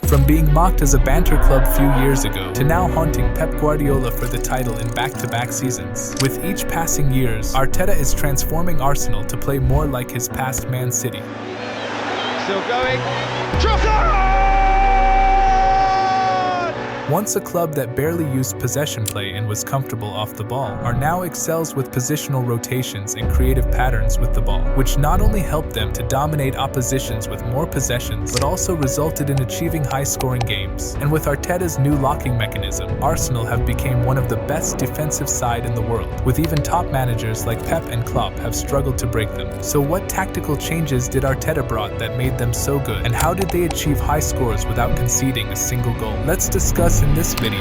From being mocked as a banter club few years ago to now haunting Pep Guardiola for the title in back-to-back seasons. With each passing years, Arteta is transforming Arsenal to play more like his past Man City. Still going. Trossard! Once a club that barely used possession play and was comfortable off the ball, are now excels with positional rotations and creative patterns with the ball, which not only helped them to dominate oppositions with more possessions, but also resulted in achieving high-scoring games. And with Arteta's new locking mechanism, Arsenal have become one of the best defensive side in the world, with even top managers like Pep and Klopp have struggled to break them. So what tactical changes did Arteta brought that made them so good, and how did they achieve high scores without conceding a single goal? Let's discuss in this video.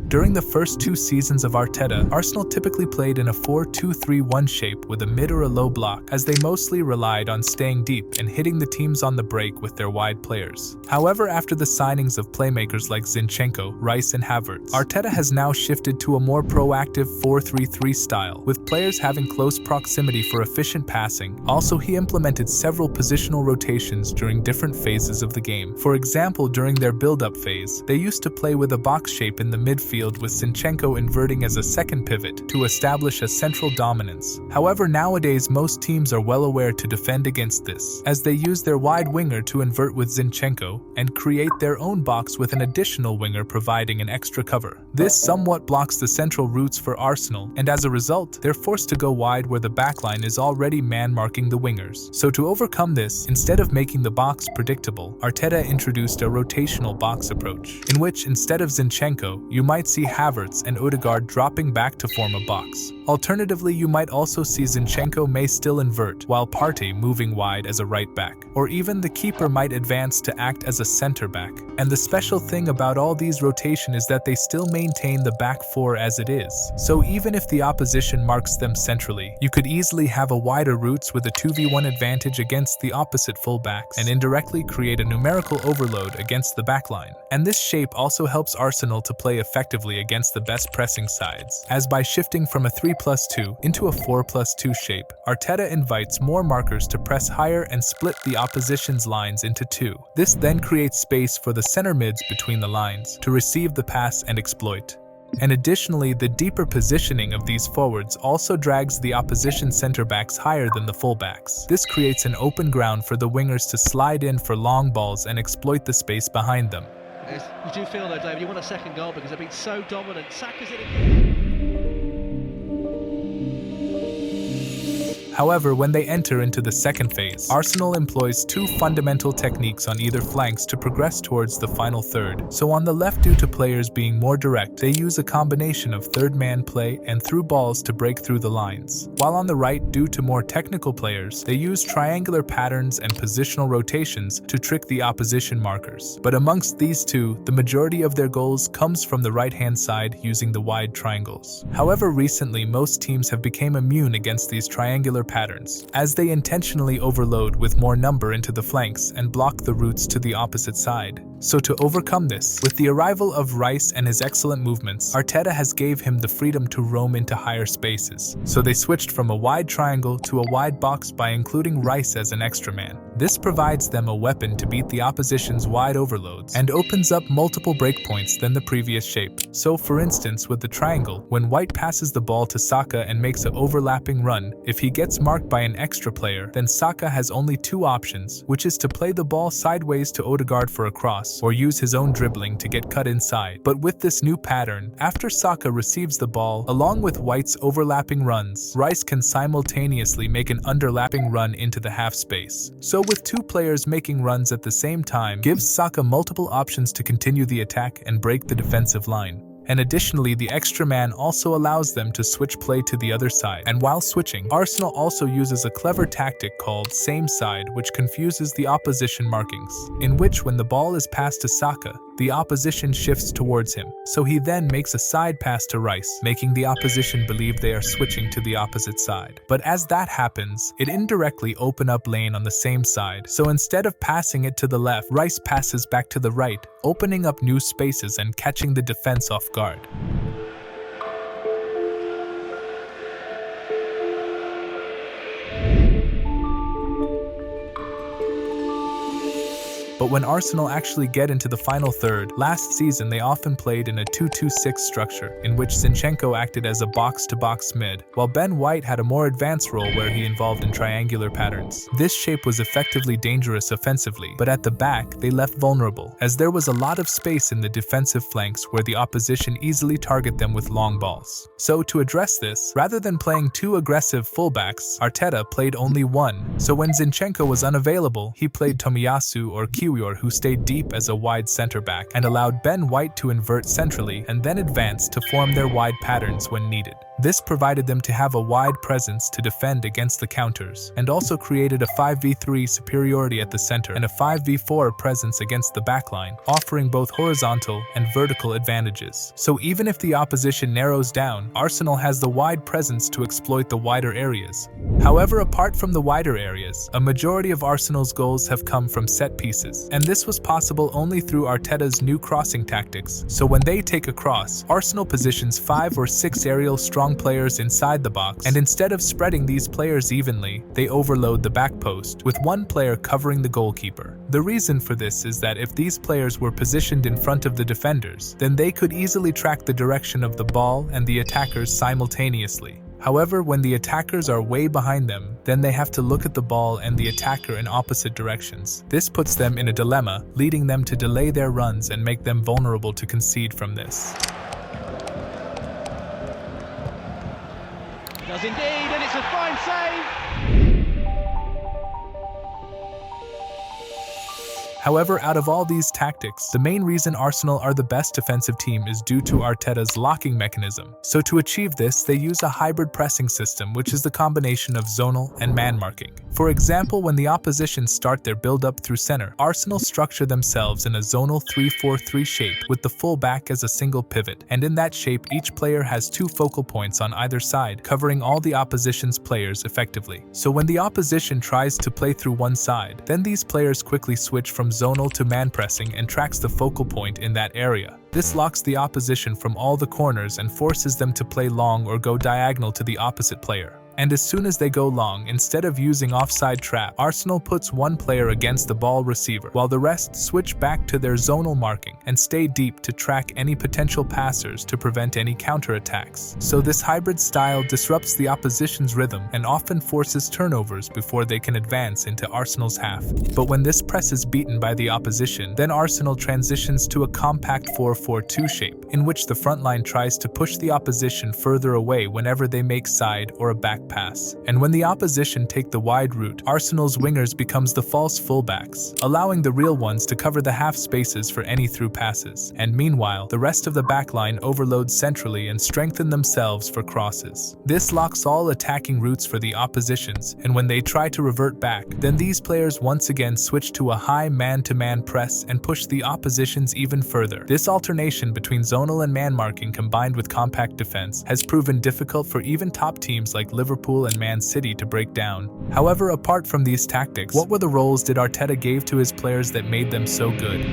During the first 2 seasons of Arteta, Arsenal typically played in a 4-2-3-1 shape with a mid or a low block, as they mostly relied on staying deep and hitting the teams on the break with their wide players. However, after the signings of playmakers like Zinchenko, Rice and Havertz, Arteta has now shifted to a more proactive 4-3-3 style, with players having close proximity for efficient passing. Also, he implemented several positional rotations during different phases of the game. For example, during their build-up phase, they used to play with a box shape in the midfield, with Zinchenko inverting as a second pivot to establish a central dominance. However, nowadays most teams are well aware to defend against this, as they use their wide winger to invert with Zinchenko and create their own box with an additional winger providing an extra cover. This somewhat blocks the central routes for Arsenal, and as a result, they're forced to go wide where the backline is already man-marking the wingers. So to overcome this, instead of making the box predictable, Arteta introduced a rotational box approach, in which instead of Zinchenko, you might see Havertz and Odegaard dropping back to form a box. Alternatively, you might also see Zinchenko may still invert, while Partey moving wide as a right back. Or even the keeper might advance to act as a center back. And the special thing about all these rotation is that they still maintain the back four as it is. So even if the opposition marks them centrally, you could easily have a wider routes with a 2v1 advantage against the opposite fullbacks, and indirectly create a numerical overload against the backline. And this shape also helps Arsenal to play effectively against the best pressing sides, as by shifting from a 3+2 into a 4+2 shape, Arteta invites more markers to press higher and split the opposition's lines into 2. This then creates space for the center mids between the lines to receive the pass and exploit. And additionally, the deeper positioning of these forwards also drags the opposition center-backs higher than the fullbacks. This creates an open ground for the wingers to slide in for long balls and exploit the space behind them. You do feel though, David, you want a second goal because they've been so dominant. Saka's in it. However, when they enter into the second phase, Arsenal employs 2 fundamental techniques on either flanks to progress towards the final third. So on the left, due to players being more direct, they use a combination of third-man play and through balls to break through the lines. While on the right, due to more technical players, they use triangular patterns and positional rotations to trick the opposition markers. But amongst these two, the majority of their goals comes from the right-hand side using the wide triangles. However, recently, most teams have become immune against these triangular patterns, as they intentionally overload with more number into the flanks and block the routes to the opposite side. So to overcome this, with the arrival of Rice and his excellent movements, Arteta has gave him the freedom to roam into higher spaces. So they switched from a wide triangle to a wide box by including Rice as an extra man. This provides them a weapon to beat the opposition's wide overloads and opens up multiple breakpoints than the previous shape. So for instance, with the triangle, when White passes the ball to Saka and makes an overlapping run, if he gets marked by an extra player, then Saka has only 2 options, which is to play the ball sideways to Odegaard for a cross, or use his own dribbling to get cut inside. But with this new pattern, after Saka receives the ball, along with White's overlapping runs, Rice can simultaneously make an underlapping run into the half space. So with 2 players making runs at the same time, gives Saka multiple options to continue the attack and break the defensive line. And additionally, the extra man also allows them to switch play to the other side. And while switching, Arsenal also uses a clever tactic called same side, which confuses the opposition markings, in which when the ball is passed to Saka, the opposition shifts towards him. So he then makes a side pass to Rice, making the opposition believe they are switching to the opposite side. But as that happens, it indirectly opens up lane on the same side. So instead of passing it to the left, Rice passes back to the right, opening up new spaces and catching the defense off guard. But when Arsenal actually get into the final third, last season they often played in a 2-2-6 structure, in which Zinchenko acted as a box-to-box mid, while Ben White had a more advanced role where he involved in triangular patterns. This shape was effectively dangerous offensively, but at the back they left vulnerable, as there was a lot of space in the defensive flanks where the opposition easily target them with long balls. So to address this, rather than playing two aggressive fullbacks, Arteta played only one. So when Zinchenko was unavailable, he played Tomiyasu or Kiwior, who stayed deep as a wide center-back and allowed Ben White to invert centrally and then advance to form their wide patterns when needed. This provided them to have a wide presence to defend against the counters, and also created a 5v3 superiority at the center and a 5v4 presence against the backline, offering both horizontal and vertical advantages. So even if the opposition narrows down, Arsenal has the wide presence to exploit the wider areas. However, apart from the wider areas, a majority of Arsenal's goals have come from set pieces, and this was possible only through Arteta's new crossing tactics. So when they take a cross, Arsenal positions 5 or 6 aerial strong players inside the box, and instead of spreading these players evenly, they overload the back post, with one player covering the goalkeeper. The reason for this is that if these players were positioned in front of the defenders, then they could easily track the direction of the ball and the attackers simultaneously. However, when the attackers are way behind them, then they have to look at the ball and the attacker in opposite directions. This puts them in a dilemma, leading them to delay their runs and make them vulnerable to concede from this. Does indeed, and it's a fine save. However, out of all these tactics, the main reason Arsenal are the best defensive team is due to Arteta's locking mechanism. So to achieve this, they use a hybrid pressing system, which is the combination of zonal and man marking. For example, when the opposition start their build-up through center, Arsenal structure themselves in a zonal 3-4-3 shape with the full-back as a single pivot, and in that shape each player has 2 focal points on either side, covering all the opposition's players effectively. So when the opposition tries to play through one side, then these players quickly switch from zonal to man pressing and tracks the focal point in that area. This locks the opposition from all the corners and forces them to play long or go diagonal to the opposite player. And as soon as they go long, instead of using offside trap, Arsenal puts one player against the ball receiver, while the rest switch back to their zonal marking and stay deep to track any potential passers to prevent any counterattacks. So this hybrid style disrupts the opposition's rhythm and often forces turnovers before they can advance into Arsenal's half. But when this press is beaten by the opposition, then Arsenal transitions to a compact 4-4-2 shape, in which the front line tries to push the opposition further away whenever they make side or a back pass. And when the opposition take the wide route, Arsenal's wingers becomes the false fullbacks, allowing the real ones to cover the half spaces for any through passes. And meanwhile, the rest of the backline overloads centrally and strengthen themselves for crosses. This locks all attacking routes for the oppositions, and when they try to revert back, then these players once again switch to a high man-to-man press and push the oppositions even further. This alternation between zonal and man marking combined with compact defense has proven difficult for even top teams like Liverpool and Man City to break down. However, apart from these tactics, what were the roles did Arteta give to his players that made them so good?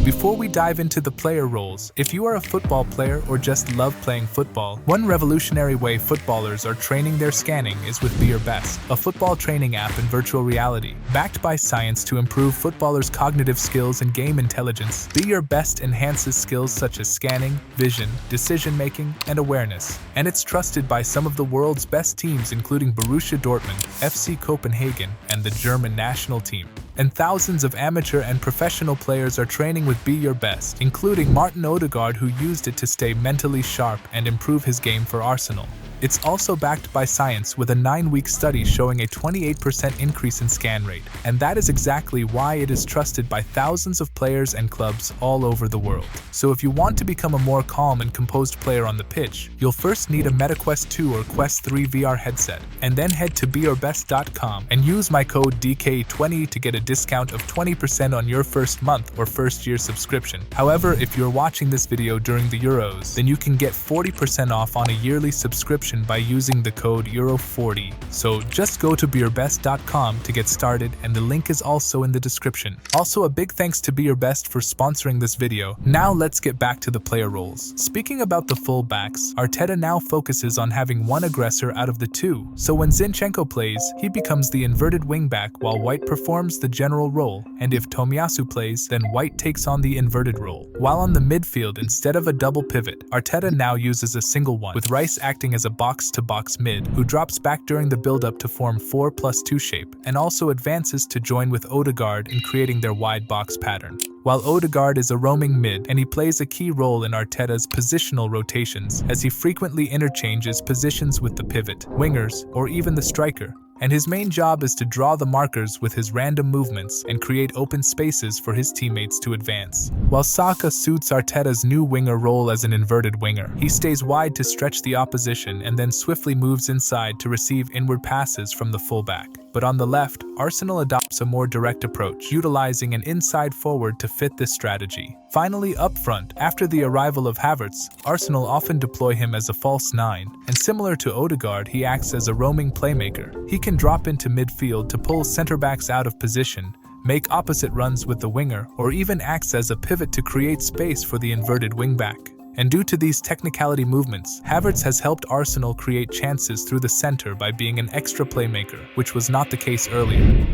Before we dive into the player roles, if you are a football player or just love playing football, one revolutionary way footballers are training their scanning is with Be Your Best, a football training app in virtual reality. Backed by science to improve footballers' cognitive skills and game intelligence, Be Your Best enhances skills such as scanning, vision, decision-making, and awareness. And it's trusted by some of the world's best teams including Borussia Dortmund, FC Copenhagen, and the German national team. And thousands of amateur and professional players are training with Be Your Best, including Martin Odegaard, who used it to stay mentally sharp and improve his game for Arsenal. It's also backed by science with a 9-week study showing a 28% increase in scan rate, and that is exactly why it is trusted by thousands of players and clubs all over the world. So if you want to become a more calm and composed player on the pitch, you'll first need a MetaQuest 2 or Quest 3 VR headset, and then head to BeYourBest.com and use my code DK20 to get a discount of 20% on your first month or first year subscription. However, if you're watching this video during the Euros, then you can get 40% off on a yearly subscription subscription by using the code EURO40. So just go to BeYourBest.com to get started, and the link is also in the description. Also, a big thanks to BeYourBest for sponsoring this video. Now let's get back to the player roles. Speaking about the fullbacks, Arteta now focuses on having one aggressor out of the two. So when Zinchenko plays, he becomes the inverted wingback while White performs the general role, and if Tomiyasu plays, then White takes on the inverted role. While on the midfield, instead of a double pivot, Arteta now uses a single one, with Rice acting as a box-to-box mid, who drops back during the build-up to form 4+2 shape, and also advances to join with Odegaard in creating their wide box pattern. While Odegaard is a roaming mid, and he plays a key role in Arteta's positional rotations, as he frequently interchanges positions with the pivot, wingers, or even the striker. And his main job is to draw the markers with his random movements and create open spaces for his teammates to advance. While Saka suits Arteta's new winger role as an inverted winger, he stays wide to stretch the opposition and then swiftly moves inside to receive inward passes from the fullback. But on the left, Arsenal adopts a more direct approach, utilizing an inside forward to fit this strategy. Finally, up front, after the arrival of Havertz, Arsenal often deploy him as a false nine, and similar to Odegaard, he acts as a roaming playmaker. He can drop into midfield to pull centre-backs out of position, make opposite runs with the winger, or even acts as a pivot to create space for the inverted wingback. And due to these technicality movements, Havertz has helped Arsenal create chances through the center by being an extra playmaker, which was not the case earlier.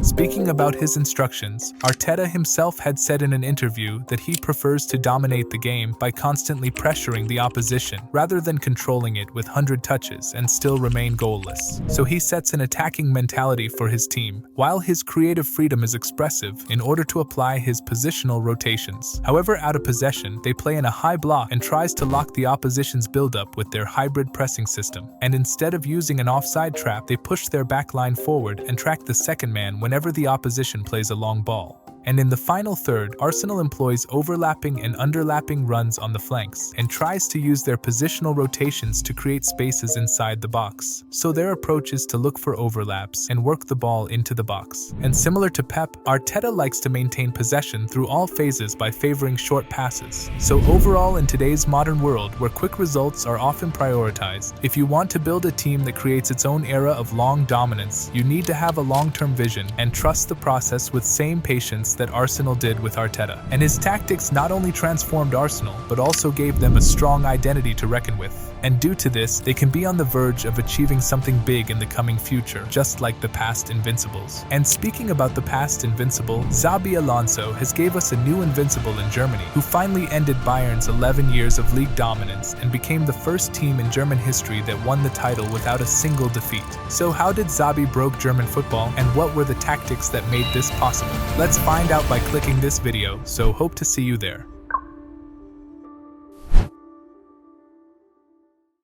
Speaking about his instructions, Arteta himself had said in an interview that he prefers to dominate the game by constantly pressuring the opposition, rather than controlling it with 100 touches and still remain goalless. So he sets an attacking mentality for his team, while his creative freedom is expressive in order to apply his positional rotations. However, out of possession, they play in a high block and tries to lock the opposition's build-up with their hybrid pressing system. And instead of using an offside trap, they push their backline forward and track the second man whenever the opposition plays a long ball. And in the final third, Arsenal employs overlapping and underlapping runs on the flanks and tries to use their positional rotations to create spaces inside the box. So their approach is to look for overlaps and work the ball into the box. And similar to Pep, Arteta likes to maintain possession through all phases by favoring short passes. So overall, in today's modern world where quick results are often prioritized, if you want to build a team that creates its own era of long dominance, you need to have a long-term vision and trust the process with same patience that Arsenal did with Arteta. And his tactics not only transformed Arsenal, but also gave them a strong identity to reckon with. And due to this, they can be on the verge of achieving something big in the coming future, just like the past Invincibles. And speaking about the past Invincible, Xabi Alonso has gave us a new Invincible in Germany, who finally ended Bayern's 11 years of league dominance and became the first team in German history that won the title without a single defeat. So how did Xabi broke German football, and what were the tactics that made this possible? Let's find out by clicking this video, so hope to see you there.